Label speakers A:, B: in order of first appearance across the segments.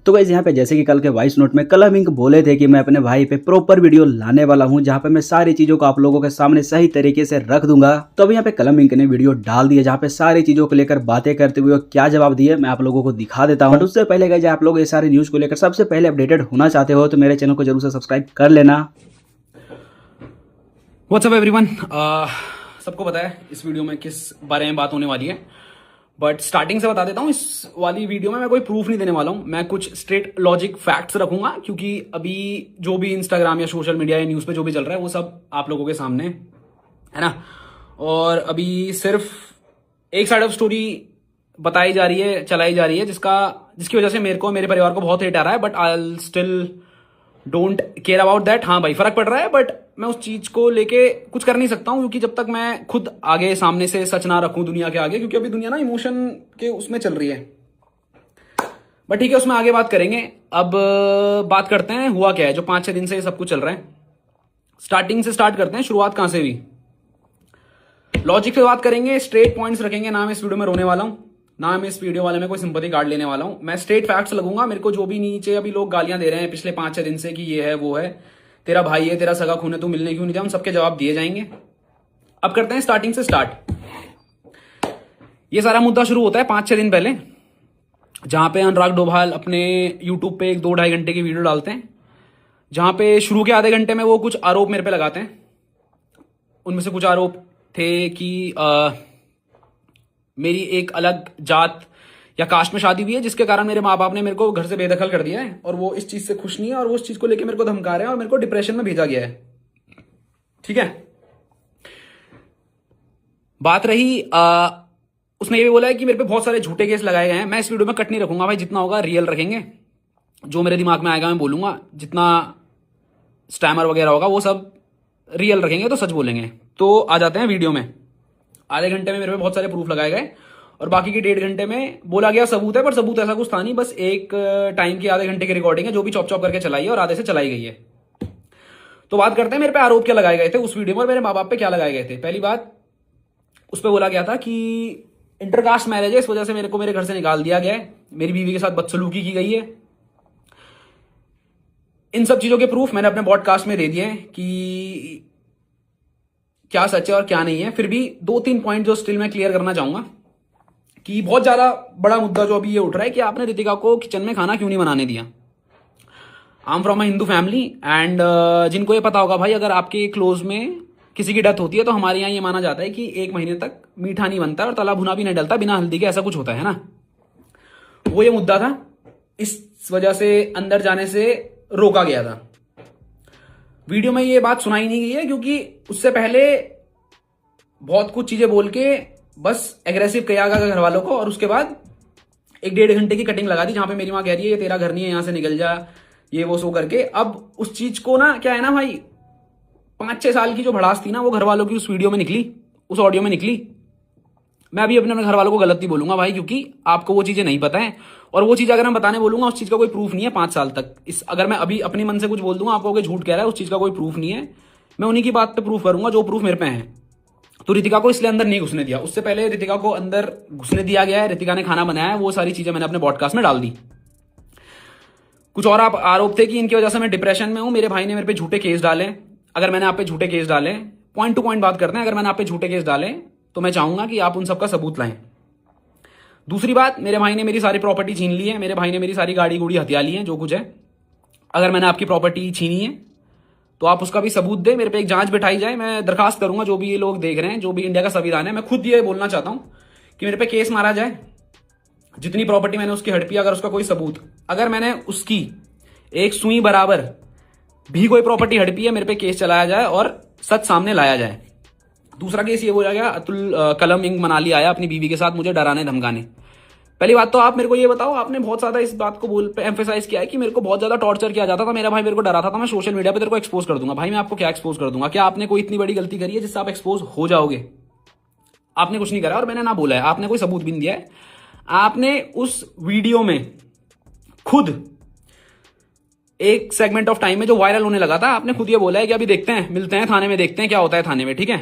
A: तो गाइस यहाँ पे जैसे कि कल के वॉइस नोट में कलम इंक बोले थे कि मैं अपने भाई पे प्रॉपर वीडियो लाने वाला हूँ जहाँ पे मैं सारी चीजों को आप लोगों के सामने सही तरीके से रख दूंगा। तो अभी यहाँ पे कलम इंक ने वीडियो डाल दिया जहाँ पे सारी चीजों को लेकर बातें करते हुए क्या जवाब दिए मैं आप लोगों को दिखा देता हूँ। उससे पहले गाइस आप लोग ये सारी न्यूज को लेकर सबसे पहले अपडेटेड होना चाहते हो तो मेरे चैनल को जरूर से सब्सक्राइब कर लेना।
B: व्हाट्सअप एवरीवन, सबको पता है इस वीडियो में किस बारे में बात होने वाली है, बट स्टार्टिंग से बता देता हूँ। इस वाली वीडियो में मैं कोई प्रूफ नहीं देने वाला हूँ, मैं कुछ स्ट्रेट लॉजिक फैक्ट्स रखूंगा क्योंकि अभी जो भी इंस्टाग्राम या सोशल मीडिया या न्यूज़ पे जो भी चल रहा है वो सब आप लोगों के सामने है ना। और अभी सिर्फ एक साइड ऑफ स्टोरी बताई जा रही है, चलाई जा रही है, जिसकी वजह से मेरे को मेरे परिवार को बहुत हेट आ रहा है, but I still don't care about that. हाँ भाई, फर्क पड़ रहा है, बट मैं उस चीज को लेके कुछ कर नहीं सकता हूँ क्योंकि जब तक मैं खुद आगे सामने से सच ना रखूं दुनिया के आगे, क्योंकि अभी दुनिया ना इमोशन के उसमें चल रही है। बट ठीक है, उसमें आगे बात करेंगे। अब बात करते हैं हुआ क्या है जो 5-6 दिन से सब कुछ चल रहा है। स्टार्टिंग से स्टार्ट करते हैं, शुरुआत कहां से हुई। लॉजिक पे बात करेंगे, स्ट्रेट पॉइंट्स रखेंगे। ना मैं इस वीडियो में रोने वाला हूं, ना मैं इस वीडियो वाले में कोई सिंपैथी कार्ड लेने वाला हूं। मैं स्ट्रेट फैक्ट्स लगूंगा। मेरे को जो भी नीचे अभी लोग गालियां दे रहे हैं पिछले 5-6 दिन से कि ये है वो है, तेरा भाई है, तेरा सगा खून है, तू मिलने क्यों नहीं दिया, उन सबके जवाब दिए जाएंगे। अब करते हैं स्टार्टिंग से स्टार्ट। ये सारा मुद्दा शुरू होता है 5-6 दिन पहले, जहां पे अनुराग डोभाल अपने यूट्यूब पे 1-2-2.5 घंटे की वीडियो डालते हैं, जहां पे शुरू के आधे घंटे में वो कुछ आरोप मेरे पे लगाते हैं। उनमें से कुछ आरोप थे कि मेरी एक अलग जात या कास्ट में शादी हुई है, जिसके कारण मेरे माँ बाप ने मेरे को घर से बेदखल कर दिया है और वो इस चीज से खुश नहीं है और वो उस चीज को लेके मेरे को धमका रहे हैं और मेरे को डिप्रेशन में भेजा गया है। ठीक है। बात रही उसने ये भी बोला है कि मेरे पे बहुत सारे झूठे केस लगाए गए हैं। मैं इस वीडियो में कट नहीं रखूंगा भाई, जितना होगा रियल रखेंगे। जो मेरे दिमाग में आएगा मैं बोलूंगा, जितना स्टैमर वगैरह होगा वो सब रियल रखेंगे, तो सच बोलेंगे। तो आ जाते हैं वीडियो में। आधे घंटे में मेरे पे बहुत सारे प्रूफ लगाए गए और बाकी के 1.5 घंटे में बोला गया सबूत है, पर सबूत ऐसा कुछ था नहीं। बस एक टाइम की आधे घंटे की रिकॉर्डिंग है जो भी चॉप चॉप करके चलाई है और आधे से चलाई गई है। तो बात करते हैं मेरे पे आरोप क्या लगाए गए थे उस वीडियो में और मेरे माँ बाप पे क्या लगाए गए थे। पहली बात, उस पर बोला गया था कि इंटरकास्ट मैरिज है, इस वजह से मेरे को मेरे घर से निकाल दिया गया है, मेरी बीवी के साथ बदसलूकी की गई है। इन सब चीजों के प्रूफ मैंने अपने पॉडकास्ट में दे दिए हैं कि क्या सच है और क्या नहीं है। फिर भी 2-3 पॉइंट जो स्टिल मैं क्लियर करना चाहूंगा कि बहुत ज्यादा बड़ा मुद्दा जो अभी ये उठ रहा है कि आपने रितिका को किचन में खाना क्यों नहीं बनाने दिया। I am from a Hindu family and जिनको ये पता होगा भाई, अगर आपके क्लोज में किसी की डेथ होती है तो हमारे यहाँ ये माना जाता है कि 1 महीने तक मीठा नहीं बनता और तला भुना भी नहीं डलता बिना हल्दी के, ऐसा कुछ होता है ना। वो ये मुद्दा था, इस वजह से अंदर जाने से रोका गया था। वीडियो में ये बात सुनाई नहीं गई है क्योंकि उससे पहले बहुत कुछ चीजें बोल के बस एग्रेसिव किया गया घर वालों को और उसके बाद 1-1.5 घंटे की कटिंग लगा दी जहां पे मेरी माँ कह रही है ये तेरा घर नहीं है, यहां से निकल जा, ये वो सो करके। अब उस चीज को ना क्या है ना भाई, 5-6 साल की जो भड़ास थी ना वो घर वालों की उस वीडियो में निकली, उस ऑडियो में निकली। मैं अभी अपने घर वालों को गलत नहीं बोलूंगा भाई, क्योंकि आपको वो चीजें नहीं पता है और वो चीज अगर मैं बताने बोलूंगा उस चीज का कोई प्रूफ नहीं है 5 साल तक। अगर मैं अभी अपने मन से कुछ बोल दूंगा, आपको झूठ कह रहा है, उस चीज का कोई प्रूफ नहीं है। मैं उन्हीं की बात पे प्रूफ करूंगा जो प्रूफ मेरे पे है। तो रितिका को इसलिए अंदर नहीं घुसने दिया, उससे पहले रितिका को अंदर घुसने दिया गया है, रितिका ने खाना बनाया है, वो सारी चीजें मैंने अपने पॉडकास्ट में डाल दी। कुछ और आरोप थे कि इनकी वजह से मैं डिप्रेशन में हूं, मेरे भाई ने मेरे पे झूठे केस डाले। अगर मैंने आप पे झूठे केस डाले, पॉइंट टू पॉइंट बात करते हैं, अगर मैंने आप पे झूठे केस डाले तो मैं चाहूंगा कि आप उन सबका सबूत लाएं। दूसरी बात, मेरे भाई ने मेरी सारी प्रॉपर्टी छीन ली है, मेरे भाई ने मेरी सारी गाड़ी गुड़ी हथिया ली है, जो कुछ है। अगर मैंने आपकी प्रॉपर्टी छीनी है तो आप उसका भी सबूत दें, मेरे पे एक जांच बिठाई जाए। मैं दरखास्त करूंगा, जो भी ये लोग देख रहे हैं, जो भी इंडिया का संविधान है, मैं खुद ये बोलना चाहता हूं कि मेरे पे केस मारा जाए। जितनी प्रॉपर्टी मैंने उसकी हड़पी, अगर उसका कोई सबूत, अगर मैंने उसकी एक सुई बराबर भी कोई प्रॉपर्टी हड़पी है, मेरे पे केस चलाया जाए और सच सामने लाया जाए। दूसरा केस ये बोला गया, अतुल कलम इंक मनाली आया अपनी बीवी के साथ मुझे डराने धमकाने। पहली बात तो आप मेरे को ये बताओ, आपने बहुत ज्यादा इस बात को एम्फेसाइज किया है कि मेरे को बहुत ज्यादा टॉर्चर किया जाता था, मेरा भाई मेरे को डराता था, मैं सोशल मीडिया पे तेरे को एक्सपोज कर दूंगा। भाई मैं आपको क्या एक्सपोज कर दूंगा? क्या आपने कोई इतनी बड़ी गलती करी है जिससे आप एक्सपोज हो जाओगे? आपने कुछ नहीं करा और मैंने ना बोला है, आपने कोई सबूत भी नहीं दिया है। आपने उस वीडियो में खुद एक सेगमेंट ऑफ टाइम में जो वायरल होने लगा था, आपने खुद ये बोला है कि अभी देखते हैं, मिलते हैं थाने में, देखते हैं क्या होता है थाने में। ठीक है,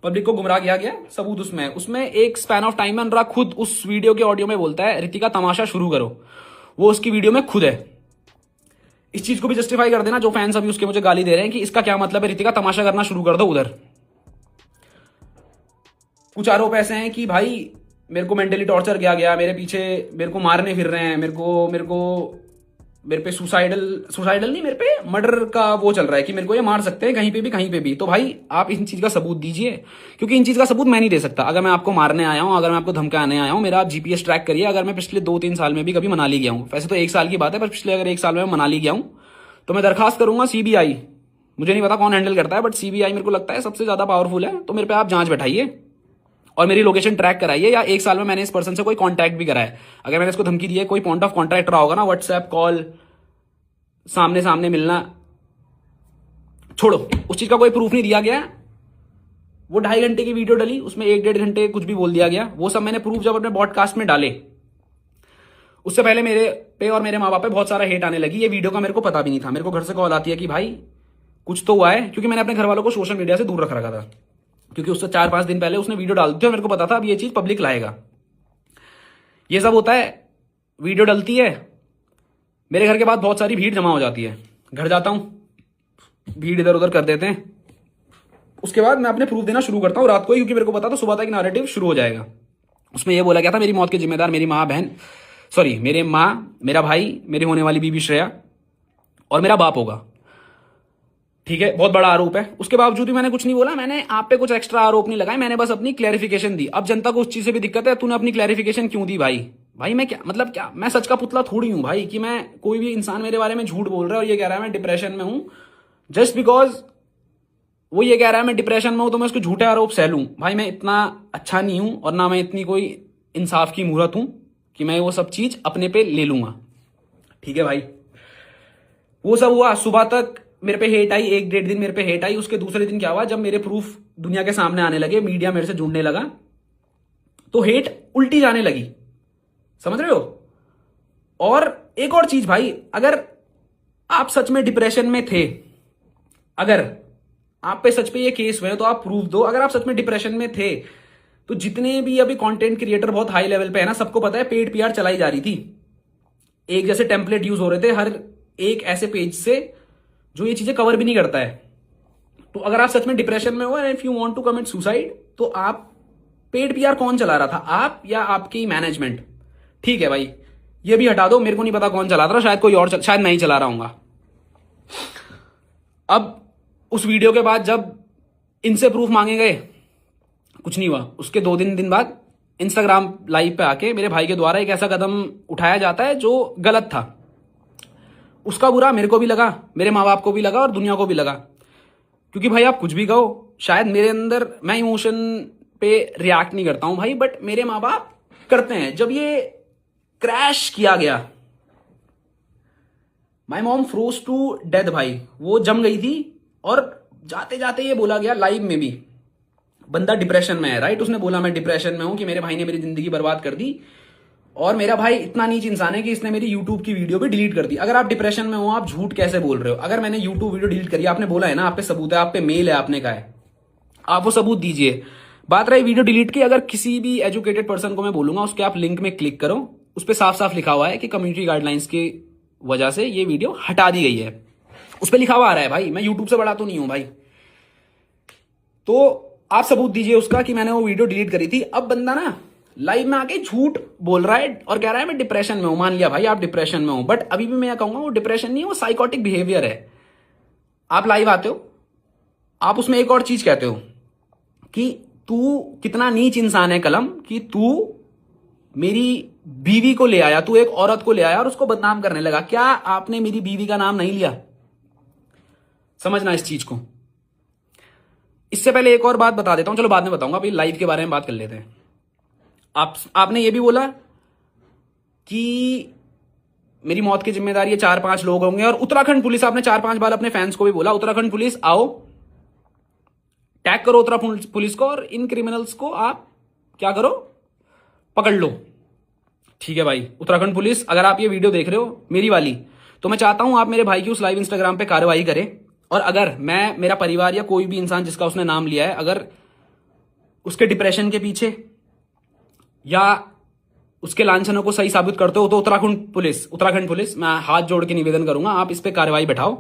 B: पब्लिक को गुमराह किया गया, सबूत उसमें एक स्पैन ऑफ टाइम में अनुराग खुद उस वीडियो के ऑडियो में बोलता है रितिका तमाशा शुरू करो। वो उसकी वीडियो में खुद है। इस चीज को भी जस्टिफाई कर देना जो फैंस अभी उसके मुझे गाली दे रहे हैं कि इसका क्या मतलब है, रितिका तमाशा करना शुरू कर दो उधर। कुछ आरोप ऐसे हैं कि भाई मेरे को मेंटली टॉर्चर किया गया, मेरे पीछे मेरे को मारने फिर रहे हैं, मेरे पे सुसाइडल नहीं, मेरे पे मर्डर का वो चल रहा है कि मेरे को ये मार सकते हैं कहीं पे भी। तो भाई आप इन चीज का सबूत दीजिए, क्योंकि इन चीज का सबूत मैं नहीं दे सकता। अगर मैं आपको मारने आया हूं, अगर मैं आपको धमकाने आया हूं, मेरा आप जीपीएस ट्रैक करिए। अगर मैं पिछले 2-3 साल में भी कभी मनाली गया हूं, वैसे तो 1 साल की बात है, पर पिछले अगर 1 साल में मैं मनाली गया हूं तो मैं दरखास्त करूंगा सीबीआई, मुझे नहीं पता कौन हैंडल करता है, बट सीबीआई मेरे को लगता है सबसे ज्यादा पावरफुल है। तो मेरे पे आप जांच बैठाइए और मेरी लोकेशन ट्रैक कराइए, या 1 साल में मैंने इस पर्सन से कोई कांटेक्ट भी करा है, अगर मैंने इसको धमकी दी है, कोई पॉइंट ऑफ कॉन्टैक्ट रहा होगा ना, व्हाट्सएप कॉल, सामने सामने मिलना, छोड़ो, उस चीज का कोई प्रूफ नहीं दिया गया। वो 2.5 घंटे की वीडियो डली, उसमें 1-1.5 घंटे कुछ भी बोल दिया गया, वो सब मैंने प्रूफ जब अपने पॉडकास्ट में डाले, उससे पहले मेरे पे और मेरे माँ बाप पे बहुत सारा हेट आने लगी। ये वीडियो का मेरे को पता भी नहीं था, मेरे को घर से कॉल आती है कि भाई कुछ तो हुआ है, क्योंकि मैंने अपने घर वालों को सोशल मीडिया से दूर रख रखा था, क्योंकि उससे 4-5 दिन पहले उसने वीडियो डाल दी थी और मेरे को पता था अब ये चीज पब्लिक लाएगा। ये सब होता है, वीडियो डलती है, मेरे घर के बाद बहुत सारी भीड़ जमा हो जाती है, घर जाता हूं, भीड़ इधर उधर कर देते हैं, उसके बाद मैं अपने प्रूफ देना शुरू करता हूं रात को ही, क्योंकि मेरे को पता था सुबह तक नैरेटिव शुरू हो जाएगा। उसमें यह बोला गया था मेरी मौत के जिम्मेदार मेरी मेरे माँ, मेरा भाई, मेरी होने वाली बीबी श्रेया और मेरा बाप होगा। ठीक है, बहुत बड़ा आरोप है। उसके बावजूद भी मैंने कुछ नहीं बोला, मैंने आप पे कुछ एक्स्ट्रा आरोप नहीं लगाए, मैंने बस अपनी क्लैरिफिकेशन दी। अब जनता को उस चीज से भी दिक्कत है, तूने अपनी क्लैरिफिकेशन क्यों दी भाई मैं क्या मतलब, क्या मैं सच का पुतला थोड़ी हूं भाई कि मैं, कोई भी इंसान मेरे बारे में झूठ बोल रहा है और ये कह रहा है मैं डिप्रेशन में हूं, जस्ट बिकॉज वो ये कह रहा है मैं डिप्रेशन में हूं तो मैं उसको झूठे आरोप सह लूं। भाई मैं इतना अच्छा नहीं हूं और ना मैं इतनी कोई इंसाफ की मूरत हूं कि मैं वो सब चीज अपने पे ले लूंगा। ठीक है भाई, वो सब हुआ, सुबह तक मेरे पे हेट आई, 1-1.5 दिन मेरे पे हेट आई। उसके दूसरे दिन क्या हुआ, जब मेरे प्रूफ दुनिया के सामने आने लगे, मीडिया मेरे से जुड़ने लगा, तो हेट उल्टी जाने लगी, समझ रहे हो। और एक और चीज भाई, अगर आप सच में डिप्रेशन में थे, अगर आप पे सच पे ये केस हुए तो आप प्रूफ दो। अगर आप सच में डिप्रेशन में थे तो जितने भी अभी कंटेंट क्रिएटर बहुत हाई लेवल पे है ना, सबको पता है पेड पीआर चलाई जा रही थी, एक जैसे टेम्पलेट यूज हो रहे थे हर एक ऐसे पेज से जो ये चीजें कवर भी नहीं करता है। तो अगर आप सच में डिप्रेशन में हो and if you want to commit suicide, तो आप पेड पीआर कौन चला रहा था, आप या आपकी मैनेजमेंट? ठीक है भाई, ये भी हटा दो, मेरे को नहीं पता कौन चला रहा, शायद कोई और शायद मैं ही चला रहा हूंगा। अब उस वीडियो के बाद जब इनसे प्रूफ मांगे गए, कुछ नहीं हुआ। उसके 2 दिन बाद इंस्टाग्राम लाइव पे आके मेरे भाई के द्वारा एक ऐसा कदम उठाया जाता है जो गलत था। उसका बुरा मेरे को भी लगा, मेरे माँ बाप को भी लगा और दुनिया को भी लगा, क्योंकि भाई आप कुछ भी कहो, शायद मेरे अंदर, मैं इमोशन पे रिएक्ट नहीं करता हूं भाई, बट मेरे माँ बाप करते हैं। जब ये क्रैश किया गया, my mom froze to death भाई, वो जम गई थी। और जाते जाते ये बोला गया लाइव में भी, बंदा डिप्रेशन में है, राइट, उसने बोला मैं डिप्रेशन में हूं, कि मेरे भाई ने मेरी जिंदगी बर्बाद कर दी, और मेरा भाई इतना नीच इंसान है कि इसने मेरी यूट्यूब की वीडियो भी डिलीट कर दी। अगर आप डिप्रेशन में हो, आप झूठ कैसे बोल रहे हो? अगर मैंने यूट्यूब वीडियो डिलीट करी, आपने बोला है ना, आप पे सबूत है, आप पे मेल है, आपने कहा है, आप वो सबूत दीजिए। बात रही वीडियो डिलीट की, अगर किसी भी एजुकेटेड पर्सन को मैं बोलूंगा उसके आप लिंक में क्लिक करो, उस पर साफ साफ लिखा हुआ है कि कम्युनिटी गाइडलाइंस की वजह से ये वीडियो हटा दी गई है, उस पर लिखा हुआ आ रहा है भाई, मैं यूट्यूब से बड़ा तो नहीं हूं भाई। तो आप सबूत दीजिए उसका कि मैंने वो वीडियो डिलीट करी थी। अब बंदा ना लाइव में आके झूठ बोल रहा है और कह रहा है मैं डिप्रेशन में हूं। मान लिया भाई आप डिप्रेशन में हो, बट अभी भी मैं कहूंगा वो डिप्रेशन नहीं है, वो साइकोटिक बिहेवियर है। आप लाइव आते हो, आप उसमें एक और चीज कहते हो कि तू कितना नीच इंसान है कलम, कि तू मेरी बीवी को ले आया, तू एक औरत को ले आया और उसको बदनाम करने लगा। क्या आपने मेरी बीवी का नाम नहीं लिया? समझना इस चीज को। इससे पहले एक और बात बता देता हूं, चलो बाद में बताऊंगा, अभी लाइव के बारे में बात कर लेते हैं। आपने ये भी बोला कि मेरी मौत की जिम्मेदारी 4-5 लोग होंगे, और उत्तराखंड पुलिस, आपने 4-5 बार अपने फैंस को भी बोला उत्तराखंड पुलिस आओ, टैग करो उत्तराखंड पुलिस को, और इन क्रिमिनल्स को आप क्या करो, पकड़ लो। ठीक है भाई, उत्तराखंड पुलिस, अगर आप ये वीडियो देख रहे हो मेरी वाली, तो मैं चाहता हूं आप मेरे भाई की उस लाइव इंस्टाग्राम पे कार्रवाई करें, और अगर मैं, मेरा परिवार या कोई भी इंसान जिसका उसने नाम लिया है, अगर उसके डिप्रेशन के पीछे या उसके लांछनों को सही साबित करते हो तो उत्तराखंड पुलिस मैं हाथ जोड़ के निवेदन करूंगा, आप इस पे कार्रवाई बैठाओ,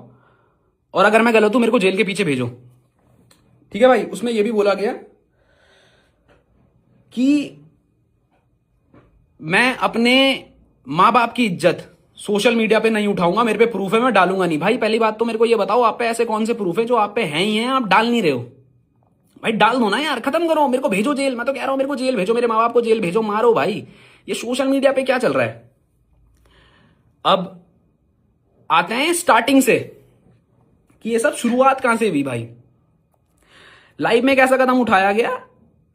B: और अगर मैं गलत हूं मेरे को जेल के पीछे भेजो। ठीक है भाई। उसमें यह भी बोला गया कि मैं अपने माँ बाप की इज्जत सोशल मीडिया पे नहीं उठाऊंगा, मेरे पे प्रूफ है, मैं डालूंगा नहीं। भाई पहली बात तो मेरे को ये बताओ, आप पे ऐसे कौन से प्रूफ है जो आप पे हैं ही हैं, आप डाल नहीं रहे हो? भाई डाल दो ना यार, खत्म करो, मेरे को भेजो जेल। मैं तो कह रहा हूं मेरे को जेल भेजो, मेरे माँ बाप को जेल भेजो, मारो भाई। ये सोशल मीडिया पे क्या चल रहा है? अब आते हैं स्टार्टिंग से कि ये सब शुरुआत कहां से हुई भाई। लाइफ में एक ऐसा कदम उठाया गया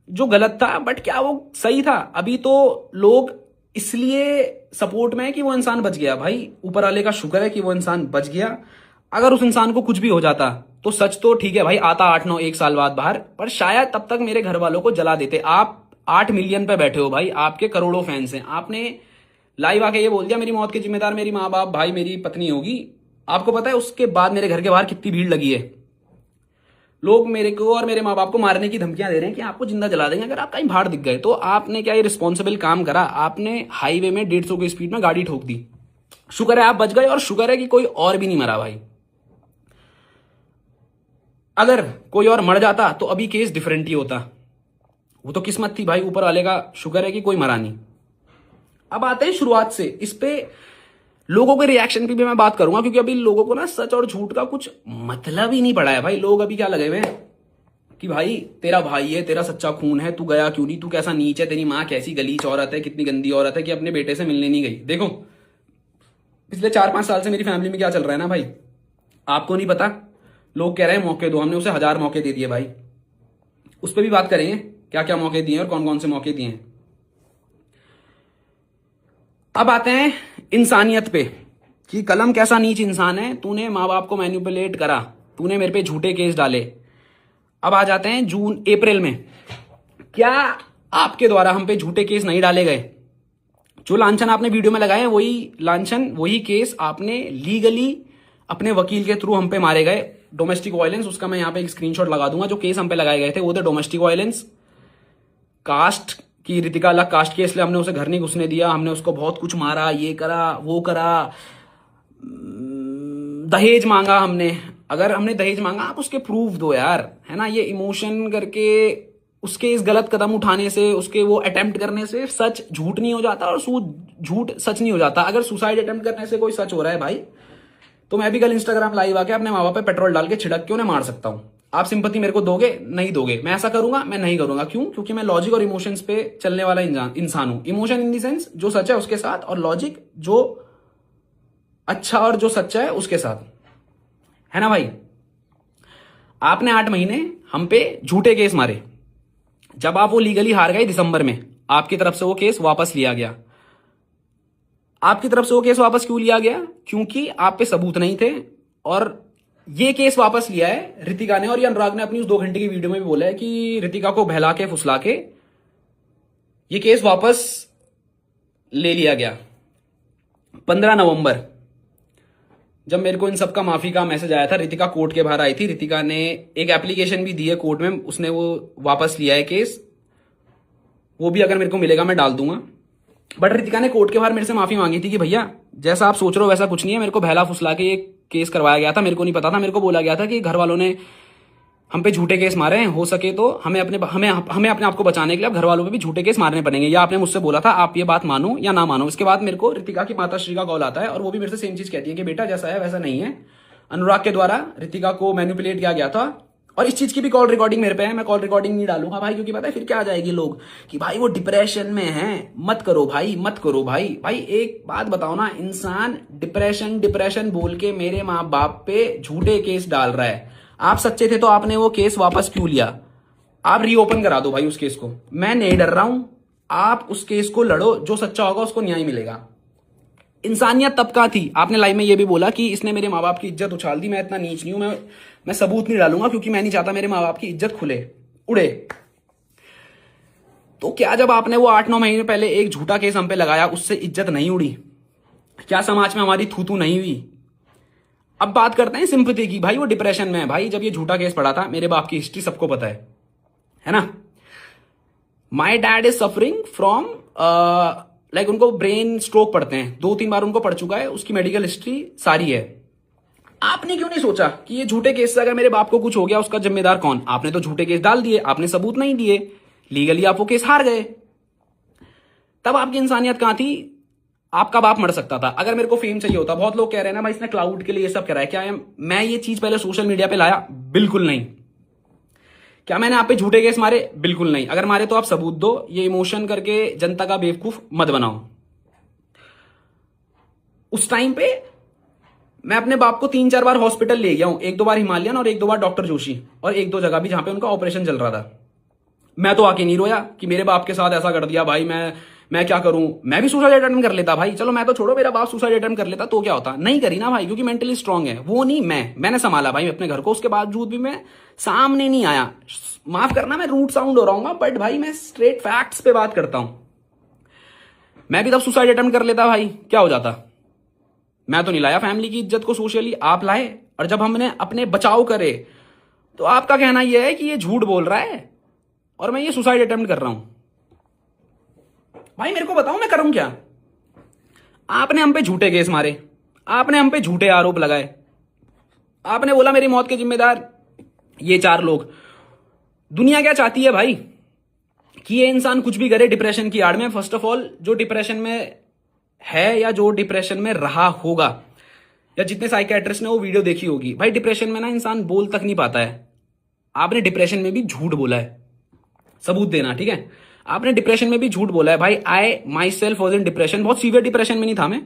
B: जो गलत था, बट क्या वो सही था? अभी तो लोग इसलिए सपोर्ट में है कि वो इंसान बच गया। भाई ऊपर वाले का शुक्र है कि वो इंसान बच गया। अगर उस इंसान को कुछ भी हो जाता तो सच तो ठीक है भाई, आता 8-9 साल बाद बाहर, पर शायद तब तक मेरे घर वालों को जला देते। आप 8 मिलियन पे बैठे हो भाई, आपके करोड़ों फैंस हैं, आपने लाइव आके ये बोल दिया मेरी मौत के जिम्मेदार मेरी माँ बाप, भाई मेरी पत्नी होगी। आपको पता है उसके बाद मेरे घर के बाहर कितनी भीड़ लगी है? लोग मेरे को और मेरे माँ बाप को मारने की धमकियां दे रहे हैं कि आपको जिंदा जला देंगे अगर आप कहीं बाहर दिख गए। तो आपने क्या ये रिस्पॉन्सिबल काम करा? आपने हाईवे में 150 की स्पीड में गाड़ी ठोक दी। शुक्र है आप बच गए, और शुक्र है कि कोई और भी नहीं मरा भाई। अगर कोई और मर जाता तो अभी केस डिफरेंट ही होता। वो तो किस्मत थी भाई, ऊपर वाले का शुक्र है कि कोई मरा नहीं। अब आते हैं शुरुआत से, इस पे लोगों के रिएक्शन की भी मैं बात करूंगा, क्योंकि अभी लोगों को ना सच और झूठ का कुछ मतलब ही नहीं पड़ा है भाई। लोग अभी क्या लगे हुए हैं कि भाई तेरा भाई है, तेरा सच्चा खून है, तू गया क्यों नहीं, तू कैसा नीच है, तेरी माँ कैसी गलीच औरत है, कितनी गंदी औरत है कि अपने बेटे से मिलने नहीं गई। देखो पिछले 4-5 साल से मेरी फैमिली में क्या चल रहा है ना भाई, आपको नहीं पता। लोग कह रहे हैं मौके दो, हमने उसे 1000 मौके दे दिए भाई। उस पर भी बात करेंगे क्या क्या मौके दिए और कौन कौन से मौके दिए हैं। अब आते हैं इंसानियत पे कि कलम कैसा नीच इंसान है, तूने माँ बाप को मैनिपुलेट करा, तूने मेरे पे झूठे केस डाले। अब आ जाते हैं अप्रैल में, क्या आपके द्वारा हम पे झूठे केस नहीं डाले गए? जो लांछन आपने वीडियो में लगाए वही लांछन, वही केस आपने लीगली अपने वकील के थ्रू हम पे मारे गए। डोमेस्टिक वायलेंस, उसका मैं यहाँ पे एक स्क्रीनशॉट लगा दूंगा। जो केस हम पे लगाए गए थे वो थे डोमेस्टिक वायलेंस, कास्ट की रितिका अलग कास्ट के, इसलिए हमने उसे घर नहीं घुसने दिया, हमने उसको बहुत कुछ मारा, ये करा वो करा, दहेज मांगा हमने। अगर हमने दहेज मांगा आप उसके प्रूफ दो यार, है ना। ये इमोशन करके उसके इस गलत कदम उठाने से, उसके वो अटेम्प्ट करने से सच झूठ नहीं हो जाता और झूठ सच नहीं हो जाता। अगर सुसाइड अटेम्प्ट करने से कोई सच हो रहा है भाई, तो मैं भी कल इंस्टाग्राम लाइव आके अपने माँ बाप पे पेट्रोल डाल के छिड़क के उन्हें मार सकता हूं। आप सिंपैथी मेरे को दोगे? नहीं दोगे। मैं ऐसा करूंगा? मैं नहीं करूंगा। क्यों? क्योंकि मैं लॉजिक और इमोशंस पे चलने वाला इंसान हूं। इमोशन इन दी सेंस जो सच है उसके साथ, और लॉजिक जो अच्छा और जो सच्चा है उसके साथ, है ना भाई। आपने 8 महीने हम पे झूठे केस मारे। जब आप वो लीगली हार गए दिसंबर में, आपकी तरफ से वो केस वापस लिया गया। आपकी तरफ से वो केस वापस क्यों लिया गया? क्योंकि आप पे सबूत नहीं थे। और ये केस वापस लिया है रितिका ने, और ये अनुराग ने अपनी उस 2 घंटे की वीडियो में भी बोला है कि रितिका को बहला के फुसला के ये केस वापस ले लिया गया। 15 नवंबर जब मेरे को इन सबका माफी का मैसेज आया था, रितिका कोर्ट के बाहर आई थी। रितिका ने एक एप्लीकेशन भी दी है कोर्ट में, उसने वो वापस लिया है केस। वो भी अगर मेरे को मिलेगा मैं डाल दूंगा। बट रितिका ने कोर्ट के बाहर मेरे से माफी मांगी थी कि भैया जैसा आप सोच रहे हो वैसा कुछ नहीं है, मेरे को बहला फुसला के ये केस करवाया गया था, मेरे को नहीं पता था। मेरे को बोला गया था कि घर वालों ने हम पे झूठे केस मारे हैं, हो सके तो हमें अपने आप को बचाने के लिए अब घर वालों पे भी झूठे केस मारने पड़ेंगे। या आपने मुझसे बोला था, आप ये बात मानो या ना मानो। इसके बाद मेरे को रितिका की माता श्री का कॉल आता है, और वो भी मेरे से सेम चीज कहती है कि बेटा जैसा है वैसा नहीं है, अनुराग के द्वारा रितिका को मैनिपुलेट किया गया था। और इस चीज की भी कॉल रिकॉर्डिंग मेरे पे है। मैं कॉल रिकॉर्डिंग नहीं डालूंगा भाई, क्योंकि पता है फिर क्या आ जाएगी लोग कि भाई वो डिप्रेशन में है। मत करो भाई, मत करो भाई। भाई एक बात बताओ ना, इंसान डिप्रेशन बोल के मेरे माँ बाप पे झूठे केस डाल रहा है। आप सच्चे थे तो आपने वो केस वापस क्यों लिया? आप रीओपन करा दो भाई उस केस को। मैं नहीं डर रहा हूं, आप उस केस को लड़ो, जो सच्चा होगा उसको न्याय मिलेगा। इंसानियत तब का थी। आपने लाइव में ये भी बोला कि इसने मेरे माँ बाप की इज्जत उछाल दी। मैं इतना नीच नहीं हूं, मैं सबूत नहीं डालूंगा, क्योंकि मैं नहीं चाहता मेरे माँ बाप की इज्जत उड़े। तो क्या जब आपने वो 8-9 महीने पहले एक झूठा केस हम पे लगाया, उससे इज्जत नहीं उड़ी? क्या समाज में हमारी थू नहीं हुई? अब बात करते हैं सिंपैथी की। भाई वो डिप्रेशन में है भाई। जब ये झूठा केस पड़ा था, मेरे बाप की हिस्ट्री सबको पता है ना। My dad is suffering from like उनको ब्रेन स्ट्रोक पड़ते हैं, 2-3 बार उनको पड़ चुका है, उसकी मेडिकल हिस्ट्री सारी है। आपने क्यों नहीं सोचा कि ये झूठे केस से अगर मेरे बाप को कुछ हो गया उसका जिम्मेदार कौन? आपने तो झूठे केस डाल दिए, आपने सबूत नहीं दिए, लीगली आप वो केस हार गए। तब आपकी इंसानियत कहां थी? आपका बाप मर सकता था अगर मेरे को फेम चाहिए होता। बहुत लोग कह रहे हैं ना भाई इसने क्लाउड के लिए ये सब करा है, क्या है? मैं ये चीज पहले सोशल मीडिया पे लाया? बिल्कुल नहीं। क्या मैंने आप पे झूठे केस मारे? बिल्कुल नहीं। अगर मारे तो आप सबूत दो, ये इमोशन करके जनता का बेवकूफ मत बनाओ। उस टाइम पे मैं अपने बाप को 3-4 बार हॉस्पिटल ले गया हूं, 1-2 बार हिमालयन और 1-2 बार डॉक्टर जोशी, और 1-2 जगह भी जहां पे उनका ऑपरेशन चल रहा था। मैं तो आके नहीं रोया कि मेरे बाप के साथ ऐसा कर दिया भाई, मैं क्या करूं? मैं भी सुसाइड अटेम्प्ट कर लेता भाई। चलो मैं तो छोड़ो, मेरा बाप सुसाइड अटेम्प्ट कर लेता तो क्या होता? नहीं करी ना भाई, क्योंकि मेंटली स्ट्रांग है वो। नहीं, मैंने संभाला भाई अपने घर को, उसके बावजूद भी मैं सामने नहीं आया। माफ करना मैं रूट साउंड हो रहा हूं, बट भाई मैं स्ट्रेट फैक्ट्स पे बात करता हूं। मैं भी तब सुसाइड अटेम्प्ट कर लेता भाई, क्या हो जाता? मैं तो नहीं लाया फैमिली की इज्जत को सोशली, आप लाए। और जब हमने अपने बचाव करे तो आपका कहना यह है कि ये झूठ बोल रहा है और मैं ये सुसाइड अटेम्प्ट कर रहा हूं। भाई मेरे को बताओ मैं करूं क्या? आपने हम पे झूठे केस मारे, आपने हम पे झूठे आरोप लगाए, आपने बोला मेरी मौत के जिम्मेदार ये 4 लोग। दुनिया क्या चाहती है भाई? कि ये इंसान कुछ भी करे डिप्रेशन की आड़ में। फर्स्ट ऑफ ऑल जो डिप्रेशन में है या जो डिप्रेशन में रहा होगा, या जितने साइकियाट्रिस्ट ने वो वीडियो देखी होगी, भाई डिप्रेशन में ना इंसान बोल तक नहीं पाता है। आपने डिप्रेशन में भी झूठ बोला है, सबूत देना, ठीक है? आपने डिप्रेशन में भी झूठ बोला है भाई। I myself was in depression, बहुत सीवियर डिप्रेशन में नहीं था मैं,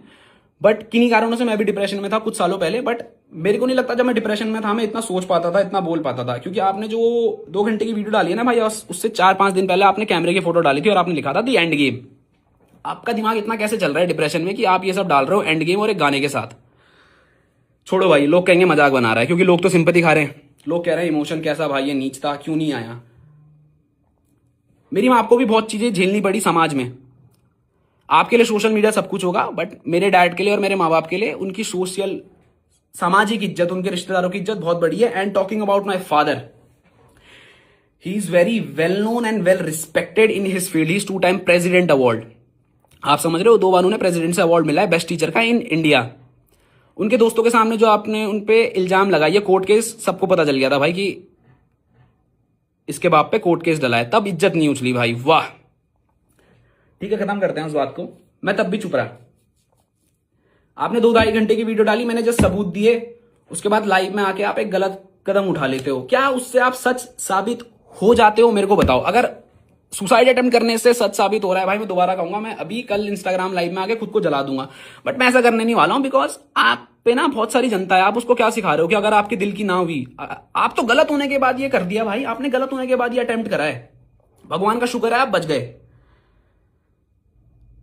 B: बट किन्हीं कारणों से मैं भी डिप्रेशन में था कुछ सालों पहले। बट मेरे को नहीं लगता जब मैं डिप्रेशन में था मैं इतना सोच पाता था, इतना बोल पाता था। क्योंकि आपने जो 2 घंटे की वीडियो डाली है ना भाई, उससे 4-5 दिन पहले आपने कैमरे की फोटो डाली थी और आपने लिखा था दी एंड गेम। आपका दिमाग इतना कैसे चल रहा है डिप्रेशन में कि आप ये सब डाल रहे हो एंड गेम और एक गाने के साथ? छोड़ो भाई, लोग कहेंगे मजाक बना रहा है, क्योंकि लोग तो सिंपैथी खा रहे हैं। लोग कह रहे हैं इमोशन कैसा भाई, ये नीच था, क्यों नहीं आया? मेरी मां को भी बहुत चीजें झेलनी पड़ी समाज में। आपके लिए सोशल मीडिया सब कुछ होगा, बट मेरे डैड के लिए और मेरे माँ बाप के लिए उनकी सोशल सामाजिक इज्जत, उनके रिश्तेदारों की इज्जत बहुत बड़ी है। And talking about my father, he is very well known and well respected in his field. He is 2 time president award. आप समझ रहे हो, 2 बार उन्हें प्रेसिडेंट से अवार्ड मिला है बेस्ट टीचर का इन इंडिया। उनके दोस्तों के सामने जो आपने उनपे इल्जाम लगाया, कोर्ट केस सबको पता चल गया था भाई कि इसके बाप पे कोर्ट केस डला है, तब इज्जत नहीं उछली भाई। वाह, ठीक है, खत्म करते हैं उस बात को। मैं तब भी चुप रहा। आपने 2-2.5 घंटे की वीडियो डाली, मैंने जस्ट सबूत दिए, उसके बाद लाइव में आके आप एक गलत कदम उठा लेते हो। क्या उससे आप सच साबित हो जाते हो? मेरे को बताओ। अगर सुसाइड अटेम्प्ट करने से सच साबित हो रहा है भाई, मैं दोबारा कहूंगा, मैं अभी कल इंस्टाग्राम लाइव में आके खुद को जला दूंगा। बट मैं ऐसा करने नहीं वाला हूं, बिकॉज आप पे ना बहुत सारी जनता है। आप उसको क्या सिखा रहे हो कि अगर आपके दिल की ना हुई, आप तो गलत होने के बाद ये कर दिया भाई। आपने गलत होने के बाद ये अटेम्प्ट करा है, भगवान का शुक्र है आप बच गए।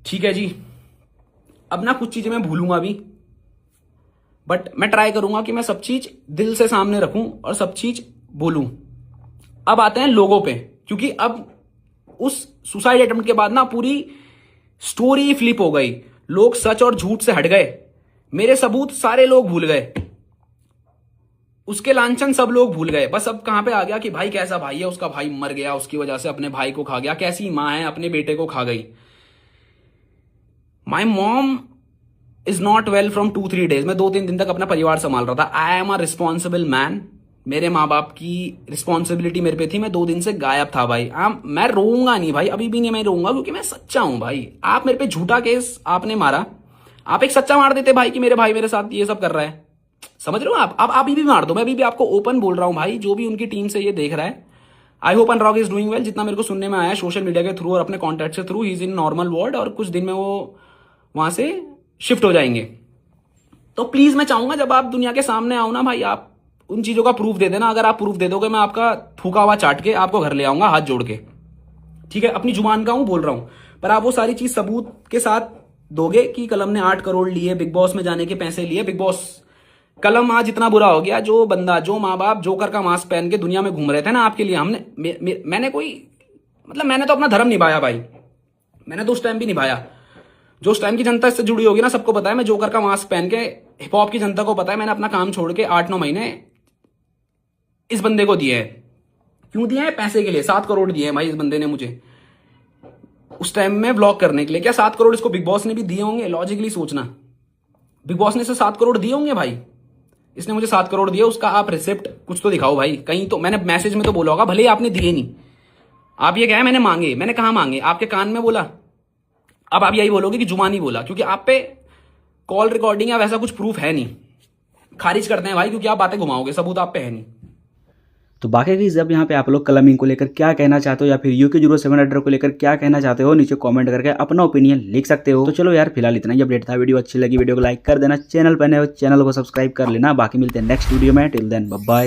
B: ठीक है जी, अब ना कुछ चीजें मैं भूलूंगा भी, बट मैं ट्राई करूंगा कि मैं सब चीज दिल से सामने रखूं और सब चीज बोलूं। अब आते हैं लोगों पे, क्योंकि अब उस सुसाइड अटेम्प्ट के बाद ना पूरी स्टोरी फ्लिप हो गई। लोग सच और झूठ से हट गए। मेरे सबूत सारे लोग भूल गए, उसके लांछन सब लोग भूल गए। बस अब कहां पे आ गया कि भाई कैसा भाई है, उसका भाई मर गया, उसकी वजह से अपने भाई को खा गया। कैसी मां है, अपने बेटे को खा गई। My mom is not well from 2-3 days. मैं 2-3 दिन तक अपना परिवार संभाल रहा था। I am a responsible man. मेरे माँ बाप की रिस्पॉन्सिबिलिटी मेरे पे थी। मैं 2 दिन से गायब था भाई। मैं रोऊंगा नहीं भाई, अभी भी नहीं मैं रोऊंगा, क्योंकि मैं सच्चा हूं भाई। आप मेरे पे झूठा केस आपने मारा, आप एक सच्चा मार देते भाई कि मेरे भाई मेरे साथ ये सब कर रहा है। समझ रहे हो आप? अब अभी भी मार दो, मैं अभी भी आपको ओपन बोल रहा हूं भाई। जो भी उनकी टीम से ये देख रहा है, I hope Anurag is doing well. जितना मेरे को सुनने में आया सोशल मीडिया के थ्रू और अपने कॉन्टैक्ट के through, he is in normal ward और कुछ दिन में वो वहां से शिफ्ट हो जाएंगे। तो प्लीज मैं चाहूंगा जब आप दुनिया के सामने आओ ना भाई, आप उन चीजों का प्रूफ दे देना। अगर आप प्रूफ दे दोगे, मैं आपका थूका हुआ चाट के आपको घर ले आऊंगा हाथ जोड़ के। ठीक है, अपनी जुबान का हूं, बोल रहा हूं, पर आप वो सारी चीज सबूत के साथ दोगे कि कलम ने 8 करोड़ लिए, बिग बॉस में जाने के पैसे लिए। बिग बॉस कलम आज इतना बुरा हो गया, जो बंदा, जो माँ बाप जोकर का मास्क पहन के दुनिया में घूम रहे थे ना आपके लिए, मैंने तो अपना धर्म निभाया भाई। मैंने तो उस टाइम भी निभाया। जो उस टाइम की जनता इससे जुड़ी होगी ना, सबको पता है मैं जोकर का मास्क पहन के, हिप हॉप की जनता को पता है मैंने अपना काम छोड़ के 8-9 महीने इस बंदे को दिए हैं। क्यों दिए हैं? पैसे के लिए। 7 करोड़ दिए हैं भाई इस बंदे ने मुझे। उस टाइम में ब्लॉक करने के लिए। क्या 7 करोड़ इसको बिग बॉस ने भी दिए होंगे? लॉजिकली सोचना, बिग बॉस ने इसे 7 करोड़ दिए होंगे भाई। इसने मुझे 7 करोड़ दिए, उसका आप रिसिप्ट कुछ तो दिखाओ भाई। कहीं तो मैंने मैसेज में तो बोला होगा, भले ही आपने दिए नहीं। आप ये क्या है, मैंने मांगे, मैंने कहा मांगे? आपके कान में बोला? अब आप यही बोलोगे कि जुबानी बोला, क्योंकि आप पे कॉल रिकॉर्डिंग या वैसा कुछ प्रूफ है नहीं। खारिज करते हैं भाई, क्योंकि आप बातें घुमाओगे, सबूत आप पे है नहीं।
A: तो बाकी की जब यहाँ पे आप लोग क्लबिंग को लेकर क्या कहना चाहते हो या फिर UK07 को लेकर क्या कहना चाहते हो, नीचे कमेंट करके अपना ओपिनियन लिख सकते हो। तो चलो यार फिलहाल इतना ही अपडेट था। वीडियो अच्छी लगी वीडियो को लाइक कर देना, चैनल पर नए हो चैनल को सब्सक्राइब कर लेना। बाकी मिलते हैं नेक्स्ट वीडियो में, टिल देन बाय बाय।